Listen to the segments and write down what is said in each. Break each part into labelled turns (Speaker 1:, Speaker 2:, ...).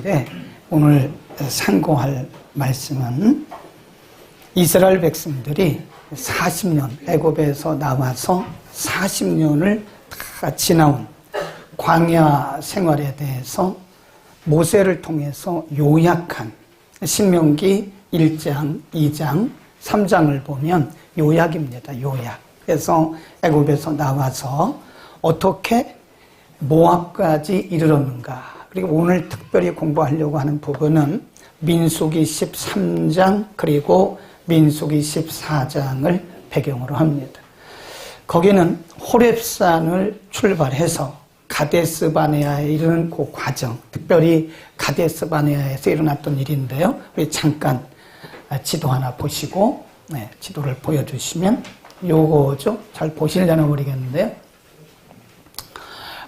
Speaker 1: 주일에 오늘 상고할 말씀은 이스라엘 백성들이 40년 애굽에서 나와서 40년을 다 지나온 광야 생활에 대해서 모세를 통해서 요약한 신명기 1장, 2장, 3장을 보면 요약입니다. 요약. 그래서 애굽에서 나와서 어떻게 모압까지 이르렀는가. 그리고 오늘 특별히 공부하려고 하는 부분은 민수기 13장 그리고 민수기 14장을 배경으로 합니다. 거기는 호렙산을 출발해서 가데스바네아에 이르는 그 과정, 특별히 가데스바네아에서 일어났던 일인데요. 우리 잠깐 지도 하나 보시고 지도를 보여주시면 요거죠. 잘 보시려나 모르겠는데요.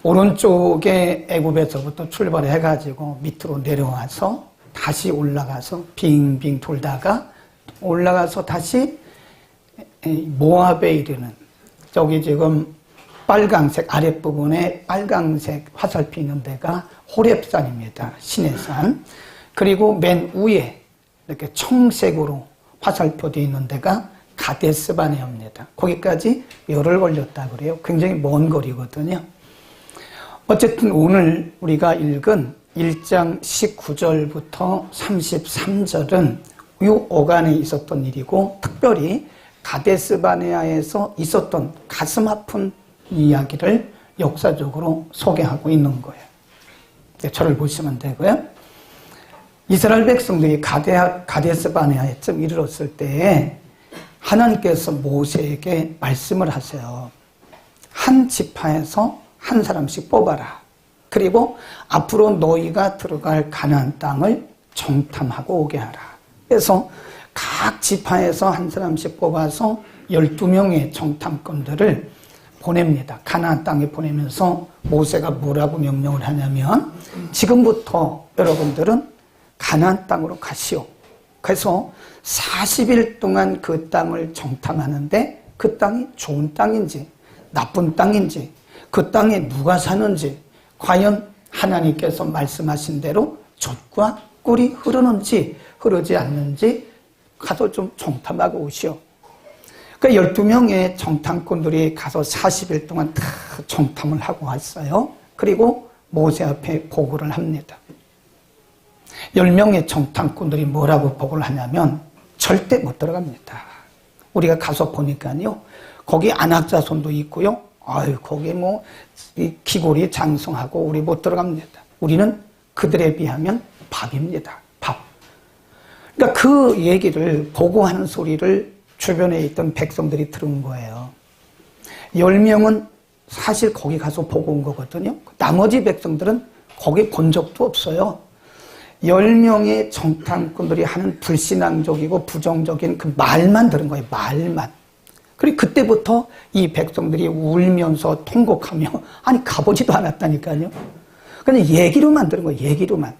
Speaker 1: 오른쪽에 애굽에서부터 출발해가지고 밑으로 내려와서 다시 올라가서 빙빙 돌다가 올라가서 다시 모압에 이르는 저기 지금 빨강색 아랫부분에 빨강색 화살표 있는 데가 호렙산입니다. 시내산. 그리고 맨 위에 이렇게 청색으로 화살표 되어 있는 데가 가데스바네아입니다. 거기까지 열흘 걸렸다 그래요. 굉장히 먼 거리거든요. 어쨌든 오늘 우리가 읽은 1장 19절부터 33절은 이 오간에 있었던 일이고 특별히 가데스바네아에서 있었던 가슴 아픈 이야기를 역사적으로 소개하고 있는 거예요. 저를 보시면 되고요. 이스라엘 백성들이 가데스바네아에쯤 이르렀을 때에 하나님께서 모세에게 말씀을 하세요. 한 지파에서 한 사람씩 뽑아라. 그리고 앞으로 너희가 들어갈 가나안 땅을 정탐하고 오게 하라. 그래서 각 지파에서 한 사람씩 뽑아서 12명의 정탐꾼들을 보냅니다. 가나안 땅에 보내면서 모세가 뭐라고 명령을 하냐면 지금부터 여러분들은 가나안 땅으로 가시오. 그래서 40일 동안 그 땅을 정탐하는데 그 땅이 좋은 땅인지 나쁜 땅인지 그 땅에 누가 사는지 과연 하나님께서 말씀하신 대로 젖과 꿀이 흐르는지 흐르지 않는지 가서 좀 정탐하고 오시오. 그러니까 12명의 정탐꾼들이 가서 40일 동안 다 정탐을 하고 왔어요. 그리고 모세 앞에 보고를 합니다. 10명의 정탐꾼들이 뭐라고 보고를 하냐면 절대 못 들어갑니다. 우리가 가서 보니까요. 거기 안악자손도 있고요. 아유, 거기 기골이 장성하고 우리 못 들어갑니다. 우리는 그들에 비하면 밥입니다. 밥. 그러니까 그 얘기를 보고하는 소리를 주변에 있던 백성들이 들은 거예요. 10명은 사실 거기 가서 보고 온 거거든요. 나머지 백성들은 거기 본 적도 없어요. 10명의 정탐꾼들이 하는 불신앙적이고 부정적인 그 말만 들은 거예요. 말만. 그리고 그때부터 이 백성들이 울면서 통곡하며 아니 가보지도 않았다니까요. 그냥 얘기로만 들은 거예요. 얘기로만.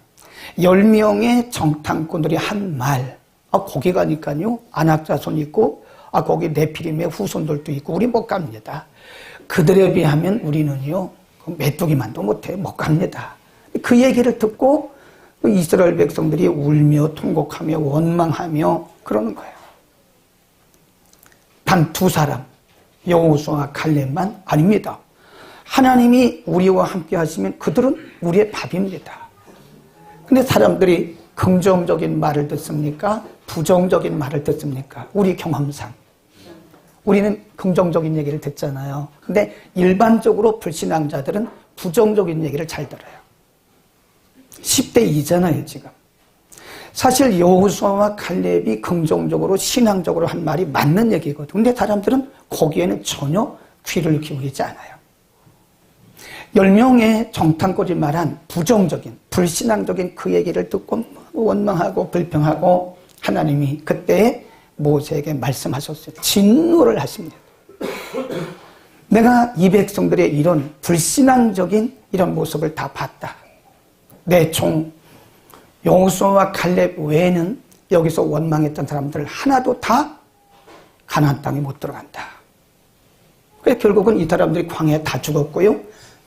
Speaker 1: 10명의 정탐꾼들이 한 말. 거기 가니까요. 안악자손 있고 거기 네피림의 후손들도 있고 우리 못 갑니다. 그들에 비하면 우리는요. 메뚜기만도 못해 못 갑니다. 그 얘기를 듣고 이스라엘 백성들이 울며 통곡하며 원망하며 그러는 거예요. 단 두 사람 여호수아와 갈렙만 아닙니다. 하나님이 우리와 함께 하시면 그들은 우리의 밥입니다. 근데 사람들이 긍정적인 말을 듣습니까? 부정적인 말을 듣습니까? 우리 경험상 우리는 긍정적인 얘기를 듣잖아요. 근데 일반적으로 불신앙자들은 부정적인 얘기를 잘 들어요. 10대 2잖아요 지금. 사실 여호수아와 갈렙이 긍정적으로 신앙적으로 한 말이 맞는 얘기거든요. 근데 사람들은 거기에는 전혀 귀를 기울이지 않아요. 10명의 정탐꾼이 말한 부정적인 불신앙적인 그 얘기를 듣고 원망하고 불평하고 하나님이 그때 모세에게 말씀하셨어요. 진노를 하십니다. 내가 이 백성들의 이런 불신앙적인 이런 모습을 다 봤다. 내 종 여호수아와 갈렙 외에는 여기서 원망했던 사람들 하나도 다 가나안 땅에 못 들어간다. 그래서 결국은 이 사람들이 광야에 다 죽었고요.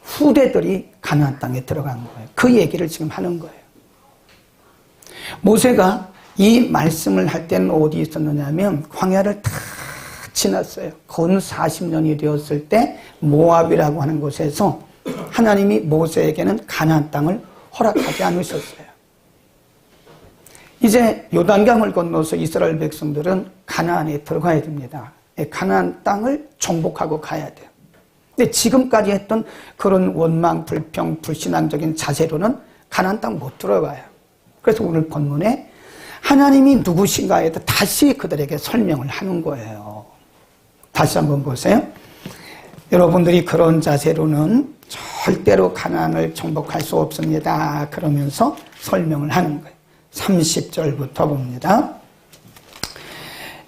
Speaker 1: 후대들이 가나안 땅에 들어간 거예요. 그 얘기를 지금 하는 거예요. 모세가 이 말씀을 할 때는 어디 있었느냐면 광야를 다 지났어요. 건 40년이 되었을 때 모압이라고 하는 곳에서 하나님이 모세에게는 가나안 땅을 허락하지 않으셨어요. 이제 요단강을 건너서 이스라엘 백성들은 가나안에 들어가야 됩니다. 가나안 땅을 정복하고 가야 돼요. 근데 지금까지 했던 그런 원망, 불평, 불신앙적인 자세로는 가나안 땅 못 들어가요. 그래서 오늘 본문에 하나님이 누구신가에 대해 다시 그들에게 설명을 하는 거예요. 다시 한번 보세요. 여러분들이 그런 자세로는 절대로 가나안을 정복할 수 없습니다. 그러면서 설명을 하는 거예요. 30절부터 봅니다.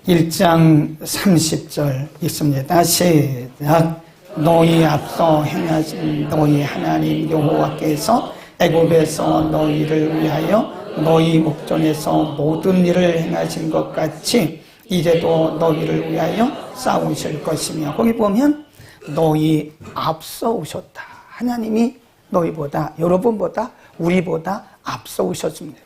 Speaker 1: 1장 30절 있습니다. 시작. 너희 앞서 행하신 너희 하나님 여호와께서 애굽에서 너희를 위하여 너희 목전에서 모든 일을 행하신 것 같이 이제도 너희를 위하여 싸우실 것이며, 거기 보면 너희 앞서 오셨다. 하나님이 너희보다, 여러분보다, 우리보다 앞서 오셨습니다.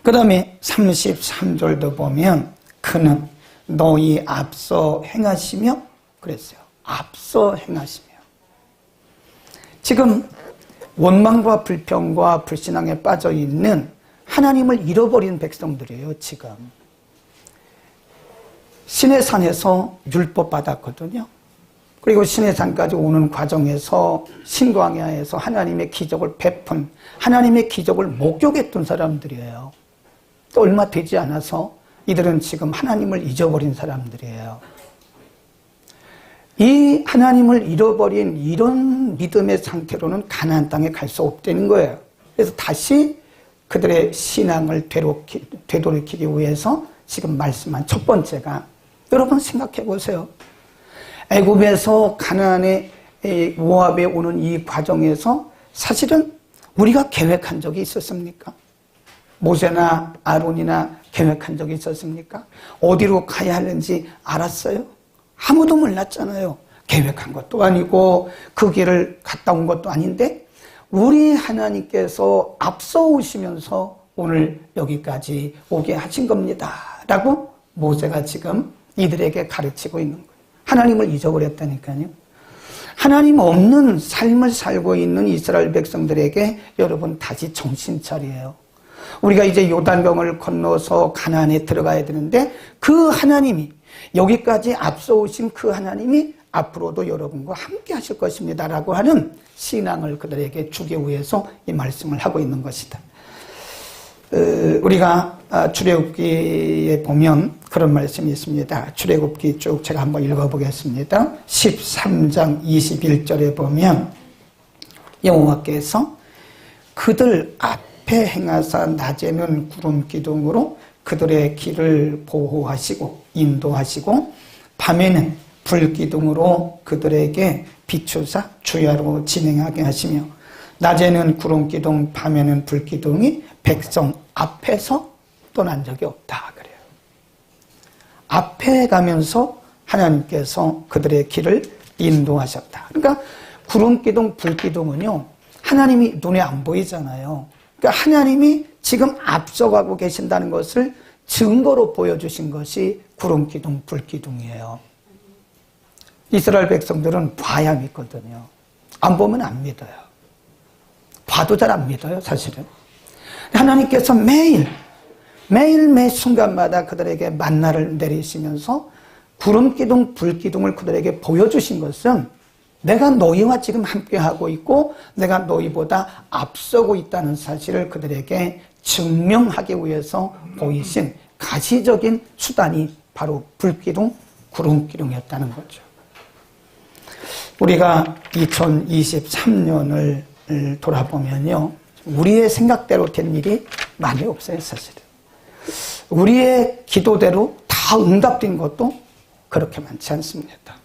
Speaker 1: 그 다음에 33절도 보면 그는 너희 앞서 행하시며 그랬어요. 앞서 행하시며. 지금 원망과 불평과 불신앙에 빠져있는 하나님을 잃어버린 백성들이에요. 지금 시내산에서 율법 받았거든요. 그리고 시내산까지 오는 과정에서 신광야에서 하나님의 기적을 베푼, 하나님의 기적을 목격했던 사람들이에요. 또 얼마 되지 않아서 이들은 지금 하나님을 잊어버린 사람들이에요. 이 하나님을 잃어버린 이런 믿음의 상태로는 가나안 땅에 갈 수 없다는 거예요. 그래서 다시 그들의 신앙을 되돌이키기 위해서 지금 말씀한 첫 번째가, 여러분 생각해 보세요. 애굽에서 가나안의 모압에 오는 이 과정에서 사실은 우리가 계획한 적이 있었습니까? 모세나 아론이나 계획한 적이 있었습니까? 어디로 가야 하는지 알았어요? 아무도 몰랐잖아요. 계획한 것도 아니고 그 길을 갔다 온 것도 아닌데 우리 하나님께서 앞서 오시면서 오늘 여기까지 오게 하신 겁니다 라고 모세가 지금 이들에게 가르치고 있는 거예요. 하나님을 잊어버렸다니까요. 하나님 없는 삶을 살고 있는 이스라엘 백성들에게 여러분 다시 정신 차리에요. 우리가 이제 요단강을 건너서 가나안에 들어가야 되는데 그 하나님이, 여기까지 앞서 오신 그 하나님이 앞으로도 여러분과 함께 하실 것입니다 라고 하는 신앙을 그들에게 주기 위해서 이 말씀을 하고 있는 것이다. 우리가 출애굽기에 보면 그런 말씀이 있습니다. 출애굽기 쭉 제가 한번 읽어보겠습니다. 13장 21절에 보면 여호와께서 그들 앞에 행하사 낮에는 구름 기둥으로 그들의 길을 보호하시고 인도하시고 밤에는 불 기둥으로 그들에게 비추사 주야로 진행하게 하시며 낮에는 구름 기둥 밤에는 불 기둥이 백성 앞에서 떠난 적이 없다 그래요. 앞에 가면서 하나님께서 그들의 길을 인도하셨다. 그러니까 구름 기둥 불 기둥은요 하나님이 눈에 안 보이잖아요. 그러니까 하나님이 지금 앞서가고 계신다는 것을 증거로 보여주신 것이 구름 기둥 불 기둥이에요. 이스라엘 백성들은 봐야 믿거든요. 안 보면 안 믿어요. 봐도 잘 안 믿어요, 사실은. 하나님께서 매일 매 순간마다 그들에게 만나를 내리시면서 구름 기둥, 불 기둥을 그들에게 보여주신 것은 내가 너희와 지금 함께하고 있고 내가 너희보다 앞서고 있다는 사실을 그들에게 증명하기 위해서 보이신 가시적인 수단이 바로 불 기둥, 구름 기둥이었다는 거죠. 우리가 2023년을 돌아보면요, 우리의 생각대로 된 일이 많이 없어요, 사실은. 우리의 기도대로 다 응답된 것도 그렇게 많지 않습니다.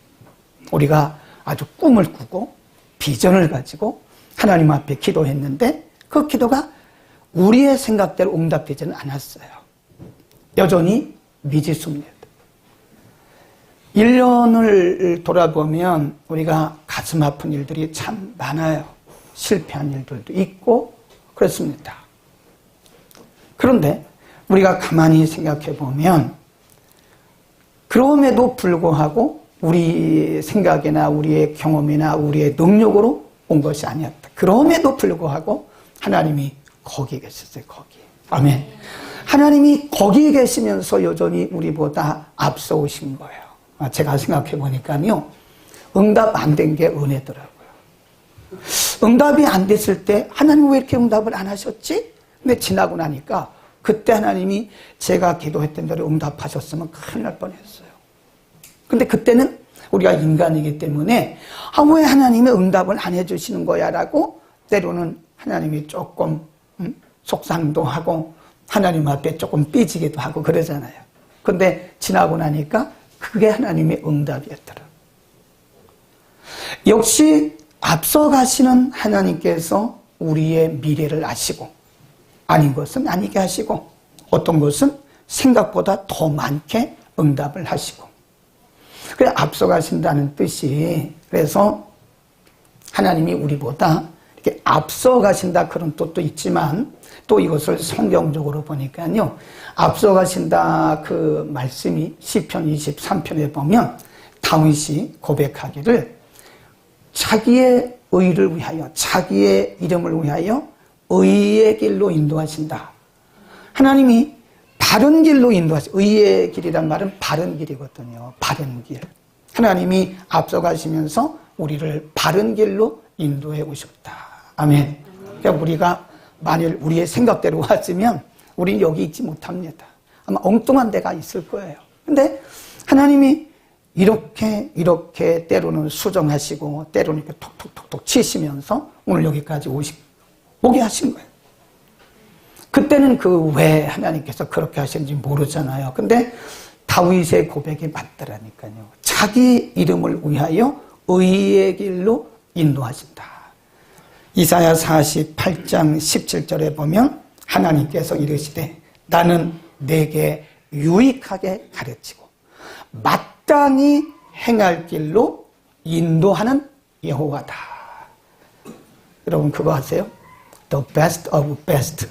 Speaker 1: 우리가 아주 꿈을 꾸고 비전을 가지고 하나님 앞에 기도했는데 그 기도가 우리의 생각대로 응답되지는 않았어요. 여전히 미지수입니다. 1년을 돌아보면 우리가 가슴 아픈 일들이 참 많아요. 실패한 일들도 있고 그렇습니다. 그런데 우리가 가만히 생각해 보면 그럼에도 불구하고 우리 생각이나 우리의 경험이나 우리의 능력으로 온 것이 아니었다. 그럼에도 불구하고 하나님이 거기 계셨어요. 거기. 아멘. 하나님이 거기 계시면서 여전히 우리보다 앞서오신 거예요. 제가 생각해 보니까요, 응답 안 된 게 은혜더라고요. 응답이 안 됐을 때 하나님 왜 이렇게 응답을 안 하셨지? 근데 지나고 나니까 그때 하나님이 제가 기도했던 대로 응답하셨으면 큰일 날 뻔했어요. 근데 그때는 우리가 인간이기 때문에 왜 하나님이 응답을 안 해주시는 거야 라고 때로는 하나님이 조금 속상도 하고 하나님 앞에 조금 삐지기도 하고 그러잖아요. 근데 지나고 나니까 그게 하나님의 응답이었더라. 역시 앞서가시는 하나님께서 우리의 미래를 아시고 아닌 것은 아니게 하시고 어떤 것은 생각보다 더 많게 응답을 하시고, 그래 앞서가신다는 뜻이, 그래서 하나님이 우리보다 이렇게 앞서가신다 그런 뜻도 있지만 또 이것을 성경적으로 보니까요, 앞서가신다 그 말씀이 시편 23편에 보면 다윗이 고백하기를 자기의 의를 위하여, 자기의 이름을 위하여 의의 길로 인도하신다. 하나님이 바른 길로 인도하신다. 의의 길이란 말은 바른 길이거든요. 바른 길. 하나님이 앞서가시면서 우리를 바른 길로 인도해 오셨다. 아멘. 그러니까 우리가 만일 우리의 생각대로 왔으면 우리는 여기 있지 못합니다. 아마 엉뚱한 데가 있을 거예요. 근데 하나님이 이렇게 때로는 수정하시고 때로는 이렇게 톡톡톡톡 치시면서 오늘 여기까지 오게 하신 거예요. 그때는 그 왜 하나님께서 그렇게 하시는지 모르잖아요. 근데 다윗의 고백이 맞더라니까요. 자기 이름을 위하여 의의 길로 인도하신다. 이사야 48장 17절에 보면 하나님께서 이르시되 나는 내게 유익하게 가르치고 마땅히 행할 길로 인도하는 여호와다. 여러분 그거 아세요? The best of best.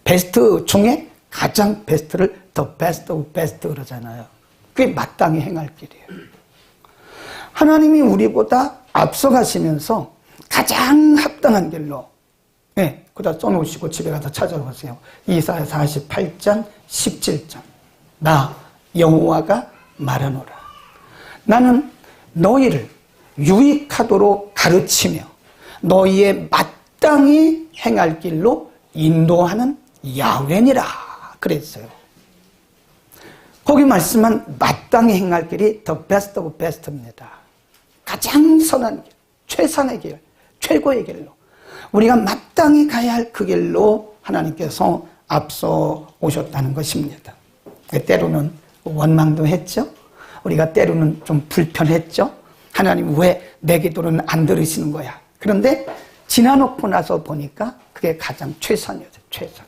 Speaker 1: 베스트 중에 가장 베스트를 The best of best 그러잖아요. 그게 마땅히 행할 길이에요. 하나님이 우리보다 앞서가시면서 가장 합당한 길로, 그다 써놓으시고 집에 가서 찾아보세요. 이사야 48장 17절. 나 여호와가 말하노라. 나는 너희를 유익하도록 가르치며 너희의 마땅히 행할 길로 인도하는 야훼니라 그랬어요. 거기 말씀한 마땅히 행할 길이 The best of best입니다. 가장 선한 길, 최선의 길, 최고의 길로 우리가 마땅히 가야 할 그 길로 하나님께서 앞서 오셨다는 것입니다. 때로는 원망도 했죠. 우리가 때로는 좀 불편했죠. 하나님 왜 내 기도는 안 들으시는 거야. 그런데 지나놓고 나서 보니까 그게 가장 최선이었어요. 최선.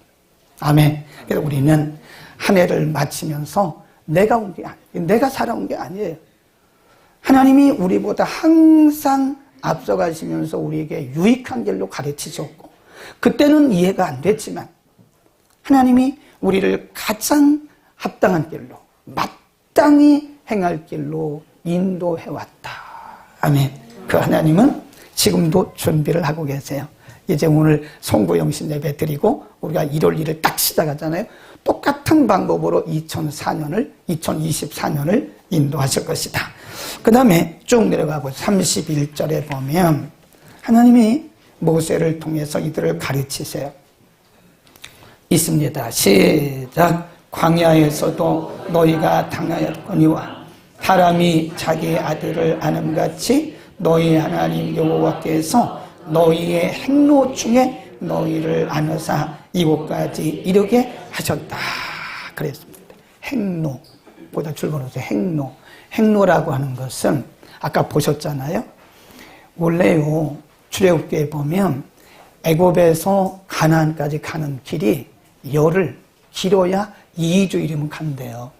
Speaker 1: 아멘. 그래서 우리는 한 해를 마치면서 내가 온 게 아니에요. 내가 살아온 게 아니에요. 하나님이 우리보다 항상 앞서가시면서 우리에게 유익한 길로 가르치셨고 그때는 이해가 안 됐지만 하나님이 우리를 가장 합당한 길로 마땅히 행할 길로 인도해왔다. 아멘. 그 하나님은 지금도 준비를 하고 계세요. 이제 오늘 송구영신 예배 드리고 우리가 1월 1일 딱 시작하잖아요. 똑같은 방법으로 2024년을 인도하실 것이다. 그 다음에 쭉 내려가고 31절에 보면 하나님이 모세를 통해서 이들을 가르치세요. 있습니다. 시작. 광야에서도 너희가 당하였거니와 사람이 자기 아들을 아는같이 너희 하나님 여호와께서 너희의 행로 중에 너희를 아느사 이곳까지 이르게 하셨다 그랬습니다. 행로보다 줄거려서 행로라고 하는 것은 아까 보셨잖아요. 원래요 출애굽기에 보면 애굽에서 가나안까지 가는 길이 열흘 길어야 2주일이면 간대요.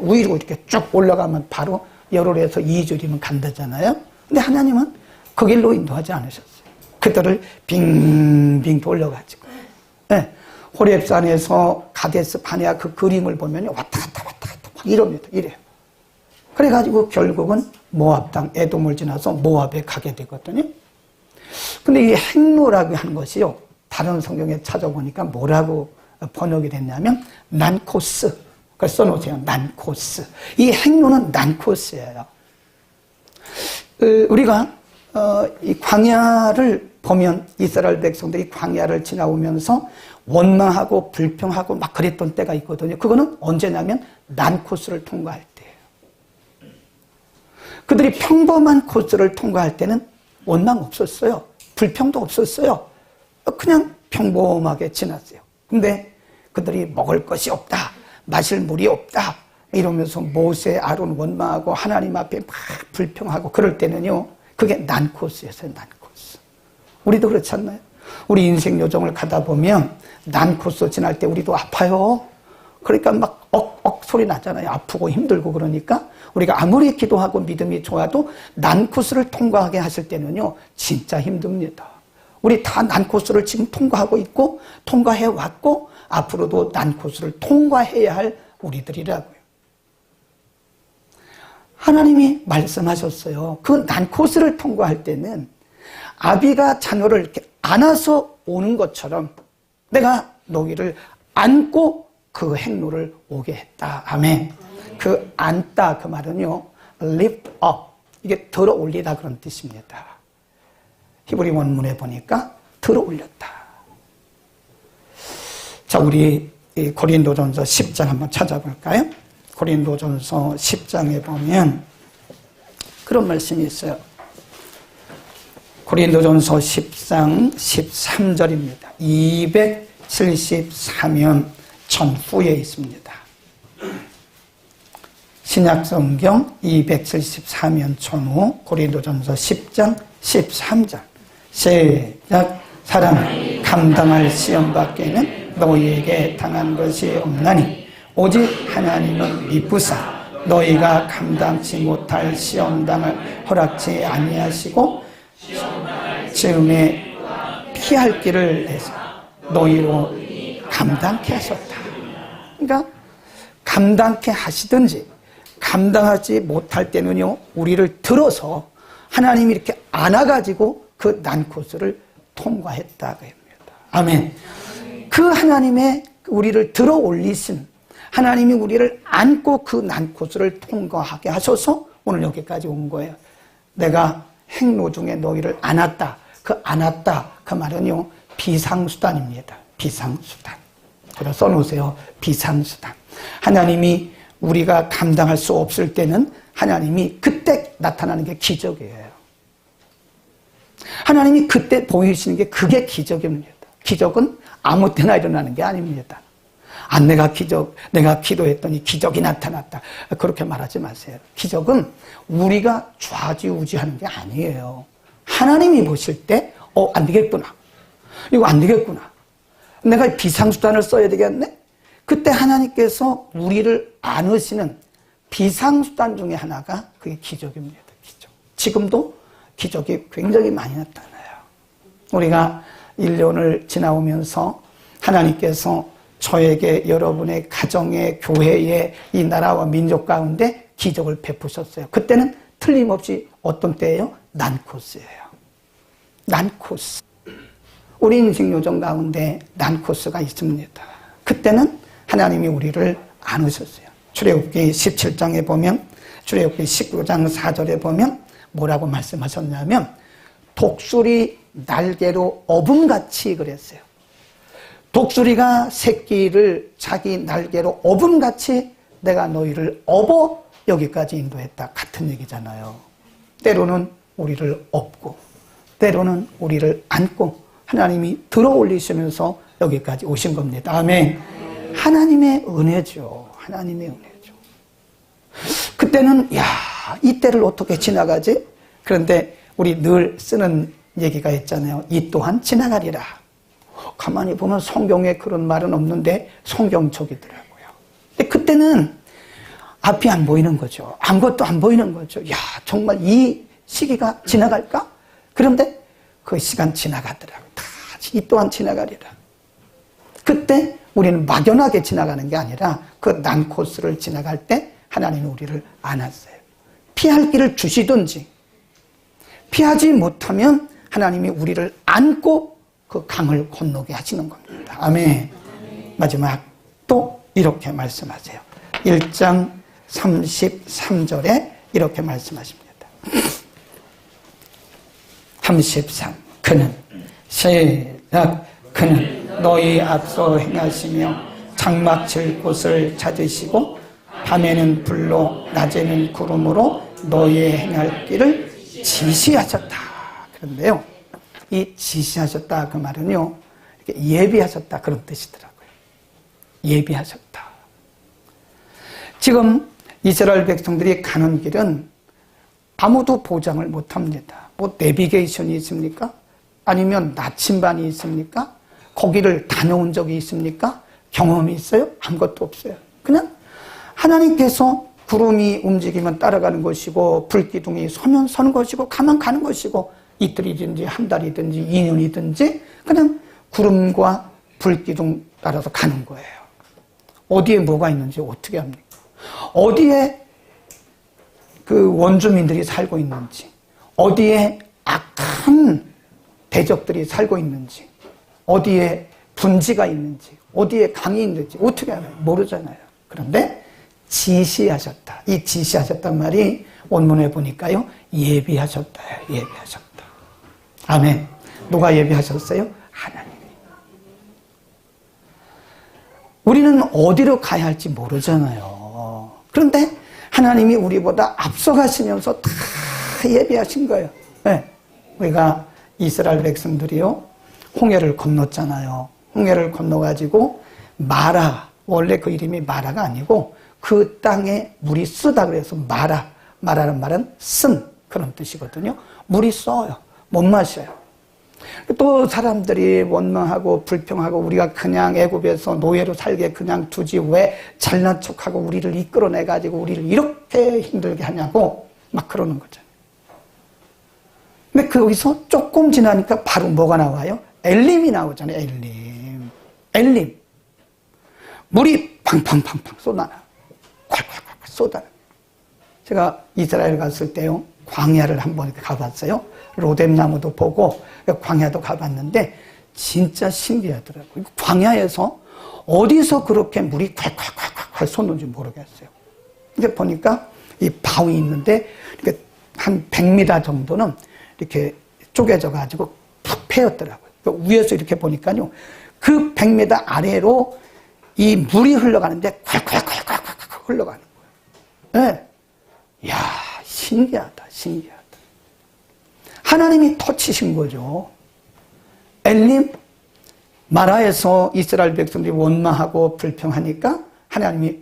Speaker 1: 위로 이렇게 쭉 올라가면 바로 열흘에서 2주일이면 간다잖아요. 근데 하나님은 그 길로 인도하지 않으셨어요. 그들을 빙빙 돌려가지고 호렙산에서 가데스 바네아 그 그림을 보면 왔다 갔다 막 이럽니다. 이래요. 그래가지고 결국은 모압 땅 에돔을 지나서 모압에 가게 되거든요. 근데 이 행로라고 하는 것이요, 다른 성경에 찾아보니까 뭐라고 번역이 됐냐면 난코스. 그걸 써놓으세요. 난코스. 이 행로는 난코스예요. 우리가 이 광야를 보면 이스라엘 백성들이 광야를 지나오면서 원망하고 불평하고 막 그랬던 때가 있거든요. 그거는 언제냐면 난코스를 통과할 때예요. 그들이 평범한 코스를 통과할 때는 원망 없었어요. 불평도 없었어요. 그냥 평범하게 지났어요. 근데 그들이 먹을 것이 없다, 마실 물이 없다 이러면서 모세, 아론 원망하고 하나님 앞에 막 불평하고 그럴 때는요, 그게 난코스였어요. 난코스. 우리도 그렇지 않나요? 우리 인생 요정을 가다 보면 난코스 지날 때 우리도 아파요. 그러니까 막 억억 소리 나잖아요. 아프고 힘들고. 그러니까 우리가 아무리 기도하고 믿음이 좋아도 난코스를 통과하게 하실 때는요, 진짜 힘듭니다. 우리 다 난코스를 지금 통과하고 있고 통과해 왔고 앞으로도 난코스를 통과해야 할 우리들이라고요. 하나님이 말씀하셨어요. 그 난코스를 통과할 때는 아비가 자녀를 이렇게 안아서 오는 것처럼 내가 너희를 안고 그 행로를 오게 했다. 아멘. 그 안다 그 말은요, lift up, 이게 들어 올리다 그런 뜻입니다. 히브리 원문에 보니까 들어 올렸다. 자, 우리 고린도전서 10장 한번 찾아볼까요? 고린도전서 10장에 보면 그런 말씀이 있어요. 고린도전서 10장 13절입니다. 274년 전후에 있습니다. 신약성경 274년 전후 고린도전서 10장 13절 시작. 사람이 감당할 시험밖에는 너희에게 당한 것이 없나니 오직 하나님은 미쁘사 너희가 감당치 못할 시험당을 허락치 아니하시고 지음에 피할 길을 내서 너희로 감당케 하셨다. 그러니까 감당케 하시든지 감당하지 못할 때는요, 우리를 들어서 하나님이 이렇게 안아가지고 그 난코스를 통과했다고 합니다. 아멘. 그 하나님의 우리를 들어 올리신 하나님이 우리를 안고 그 난코스를 통과하게 하셔서 오늘 여기까지 온 거예요. 내가 행로 중에 너희를 안았다. 그 안았다 그 말은요, 비상수단입니다. 비상수단. 그래서 써놓으세요. 비상수단. 하나님이 우리가 감당할 수 없을 때는 하나님이 그때 나타나는 게 기적이에요. 하나님이 그때 보이시는 게 그게 기적입니다. 기적은 아무 때나 일어나는 게 아닙니다. 내가 기도했더니 기적이 나타났다. 그렇게 말하지 마세요. 기적은 우리가 좌지우지하는 게 아니에요. 하나님이 보실 때, 안 되겠구나. 이거 안 되겠구나. 내가 비상수단을 써야 되겠네? 그때 하나님께서 우리를 안으시는 비상수단 중에 하나가 그게 기적입니다. 기적. 지금도 기적이 굉장히 많이 나타나요. 우리가 1년을 지나오면서 하나님께서 저에게 여러분의 가정에, 교회에, 이 나라와 민족 가운데 기적을 베푸셨어요. 그때는 틀림없이 어떤 때예요? 난코스예요. 난코스. 우리 인생 요정 가운데 난코스가 있습니다. 그때는 하나님이 우리를 안으셨어요. 출애굽기 17장에 보면, 출애굽기 19장 4절에 보면 뭐라고 말씀하셨냐면 독수리 날개로 어분같이 그랬어요. 독수리가 새끼를 자기 날개로 어분같이 내가 너희를 업어 여기까지 인도했다. 같은 얘기잖아요. 때로는 우리를 업고 때로는 우리를 안고 하나님이 들어 올리시면서 여기까지 오신 겁니다. 아멘. 하나님의 은혜죠. 하나님의 은혜죠. 그때는 이 때를 어떻게 지나가지? 그런데 우리 늘 쓰는 얘기가 있잖아요. 이 또한 지나가리라. 가만히 보면 성경에 그런 말은 없는데 성경적이더라고요. 근데 그때는 앞이 안 보이는 거죠. 아무것도 안 보이는 거죠. 정말 이 시기가 지나갈까? 그런데 그 시간 지나가더라고요. 이 또한 지나가리라. 그때 우리는 막연하게 지나가는 게 아니라 그 난코스를 지나갈 때 하나님이 우리를 안았어요. 피할 길을 주시든지 피하지 못하면 하나님이 우리를 안고 그 강을 건너게 하시는 겁니다. 아멘. 마지막 또 이렇게 말씀하세요. 1장 33절에 이렇게 말씀하십니다. 33. 그는 시작. 그는 너희 앞서 행하시며 장막 칠 곳을 찾으시고 밤에는 불로 낮에는 구름으로 너희의 행할 길을 지시하셨다. 그런데요, 이 지시하셨다 그 말은요, 이렇게 예비하셨다 그런 뜻이더라고요. 예비하셨다. 지금 이스라엘 백성들이 가는 길은 아무도 보장을 못합니다. 뭐 내비게이션이 있습니까? 아니면 나침반이 있습니까? 거기를 다녀온 적이 있습니까? 경험이 있어요? 아무것도 없어요. 그냥 하나님께서 구름이 움직이면 따라가는 것이고 불기둥이 서면 서는 것이고 가면 가는 것이고 이틀이든지 한 달이든지 2년이든지 그냥 구름과 불기둥 따라서 가는 거예요. 어디에 뭐가 있는지 어떻게 합니까? 어디에 그 원주민들이 살고 있는지, 어디에 악한 대적들이 살고 있는지, 어디에 분지가 있는지, 어디에 강이 있는지 어떻게 알아요? 모르잖아요. 그런데 지시하셨다. 이 지시하셨단 말이 원문에 보니까요, 예비하셨다. 예비하셨다. 아멘. 누가 예비하셨어요? 하나님이. 우리는 어디로 가야 할지 모르잖아요. 그런데 하나님이 우리보다 앞서가시면서 다 예비하신 거예요. 네. 우리가 이스라엘 백성들이요, 홍해를 건넜잖아요. 홍해를 건너가지고 마라, 원래 그 이름이 마라가 아니고 그 땅에 물이 쓰다 그래서 마라, 마라는 말은 쓴 그런 뜻이거든요. 물이 써요. 못 마셔요. 또 사람들이 원망하고 불평하고 우리가 그냥 애굽에서 노예로 살게 그냥 두지 왜 잘난 척하고 우리를 이끌어내가지고 우리를 이렇게 힘들게 하냐고 막 그러는 거죠. 근데 거기서 조금 지나니까 바로 뭐가 나와요? 엘림이 나오잖아요. 엘림. 엘림. 물이 팡팡팡팡 쏟아나. 콸콸콸 쏟아나. 제가 이스라엘 갔을 때요, 광야를 한번 가봤어요. 로뎀나무도 보고 광야도 가봤는데 진짜 신기하더라고요. 광야에서 어디서 그렇게 물이 콸콸콸콸 쏟는지 모르겠어요. 근데 보니까 이 바위 있는데 이렇게 한 100m 정도는 이렇게 쪼개져 가지고 푹 패였더라고요. 위에서 이렇게 보니까요, 그 100m 아래로 이 물이 흘러가는데 콸콸콸콸콸 흘러가는 거예요. 네. 이야, 신기하다, 신기하다. 하나님이 터치신 거죠. 엘림, 마라에서 이스라엘 백성들이 원망하고 불평하니까 하나님이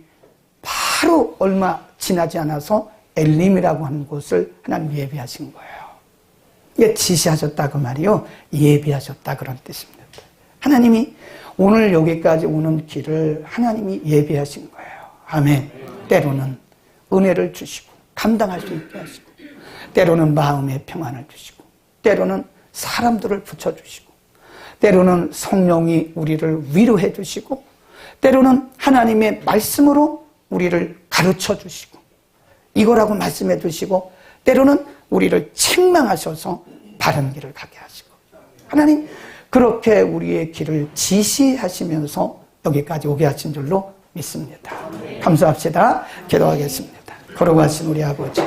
Speaker 1: 바로 얼마 지나지 않아서 엘림이라고 하는 곳을 하나님 예비하신 거예요. 이게 지시하셨다 그 말이요, 예비하셨다 그런 뜻입니다. 하나님이 오늘 여기까지 오는 길을 하나님이 예비하신 거예요. 아멘. 때로는 은혜를 주시고 감당할 수 있게 하시고, 때로는 마음의 평안을 주시고, 때로는 사람들을 붙여주시고, 때로는 성령이 우리를 위로해 주시고, 때로는 하나님의 말씀으로 우리를 가르쳐 주시고, 이거라고 말씀해 주시고, 때로는 우리를 책망하셔서 바른 길을 가게 하시고, 하나님 그렇게 우리의 길을 지시하시면서 여기까지 오게 하신 줄로 믿습니다. 감사합시다. 기도하겠습니다. 걸어가신 우리 아버지,